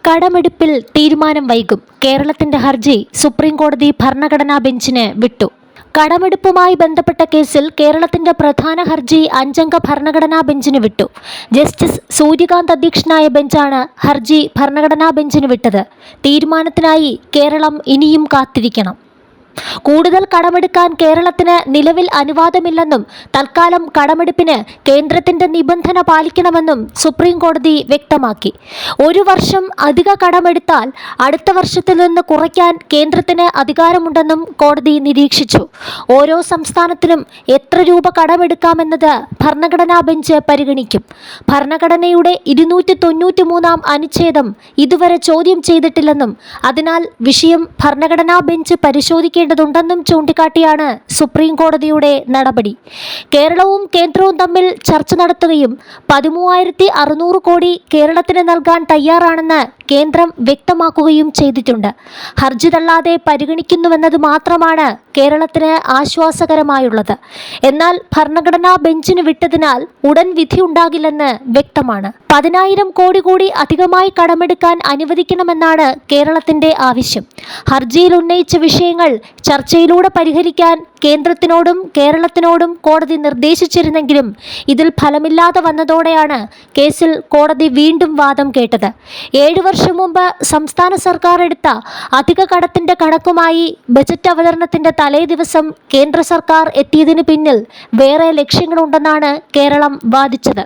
കടമെടുപ്പിൽ തീരുമാനം വൈകും. കേരളത്തിന്റെ ഹർജി സുപ്രീംകോടതി ഭരണഘടനാ ബെഞ്ചിന് വിട്ടു. കടമെടുപ്പുമായി ബന്ധപ്പെട്ട കേസിൽ കേരളത്തിന്റെ പ്രധാന ഹർജി 5-അംഗ ഭരണഘടനാ ബെഞ്ചിന് വിട്ടു. ജസ്റ്റിസ് സൂര്യകാന്ത് അധ്യക്ഷനായ ബെഞ്ചാണ് ഹർജി ഭരണഘടനാ ബെഞ്ചിന് വിട്ടത്. തീരുമാനത്തിനായി കേരളം ഇനിയും കാത്തിരിക്കണം. കൂടുതൽ കടമെടുക്കാൻ കേരളത്തിന് നിലവിൽ അനുവാദമില്ലെന്നും തൽക്കാലം കടമെടുപ്പിന് കേന്ദ്രത്തിന്റെ നിബന്ധന പാലിക്കണമെന്നും സുപ്രീം കോടതി വ്യക്തമാക്കി. 1 വർഷം അധിക കടമെടുത്താൽ അടുത്ത വർഷത്തിൽ നിന്ന് കുറയ്ക്കാൻ കേന്ദ്രത്തിന് അധികാരമുണ്ടെന്നും കോടതി നിരീക്ഷിച്ചു. ഓരോ സംസ്ഥാനത്തിനും എത്ര രൂപ കടമെടുക്കാമെന്നത് ഭരണഘടനാ ബെഞ്ച് പരിഗണിക്കും. ഭരണഘടനയുടെ 293-ാം അനുച്ഛേദം ഇതുവരെ ചോദ്യം ചെയ്തിട്ടില്ലെന്നും അതിനാൽ വിഷയം ഭരണഘടനാ ബെഞ്ച് പരിശോധിക്കേണ്ടതുണ്ടെന്നും ചൂണ്ടിക്കാട്ടിയാണ് സുപ്രീം കോടതിയുടെ നടപടി. കേരളവും കേന്ദ്രവും തമ്മിൽ ചർച്ച നടത്തുകയും 13,600 കോടി കേരളത്തിന് നൽകാൻ തയ്യാറാണെന്ന് കേന്ദ്രം വ്യക്തമാക്കുകയും ചെയ്തിട്ടുണ്ട്. ഹർജി തള്ളാതെ പരിഗണിക്കുന്നുവെന്നത് മാത്രമാണ് കേരളത്തിന് ആശ്വാസകരമായുള്ളത്. എന്നാൽ ഭരണഘടനാ ബെഞ്ചിന് വിട്ടതിനാൽ ഉടൻ വിധിയുണ്ടാകില്ലെന്ന് വ്യക്തമാണ്. 10,000 കോടി കൂടി അധികമായി കടമെടുക്കാൻ അനുവദിക്കണമെന്നാണ് കേരളത്തിന്റെ ആവശ്യം. ഹർജിയിൽ ഉന്നയിച്ച വിഷയങ്ങൾ ചർച്ചയിലൂടെ പരിഹരിക്കാൻ കേന്ദ്രത്തിനോടും കേരളത്തിനോടും കോടതി നിർദ്ദേശിച്ചിരുന്നെങ്കിലും ഇതിൽ ഫലമില്ലാതെ വന്നതോടെയാണ് കേസിൽ കോടതി വീണ്ടും വാദം കേട്ടത്. 7 വർഷം മുമ്പ് സംസ്ഥാന സർക്കാർ എടുത്ത അധിക കടത്തിന്റെ കണക്കുമായി ബജറ്റ് അവതരണത്തിന്റെ തലേ ദിവസം കേന്ദ്ര സർക്കാർ എത്തിയതിന് പിന്നിൽ വേറെ ലക്ഷ്യങ്ങളുണ്ടെന്നാണ് കേരളം വാദിച്ചത്.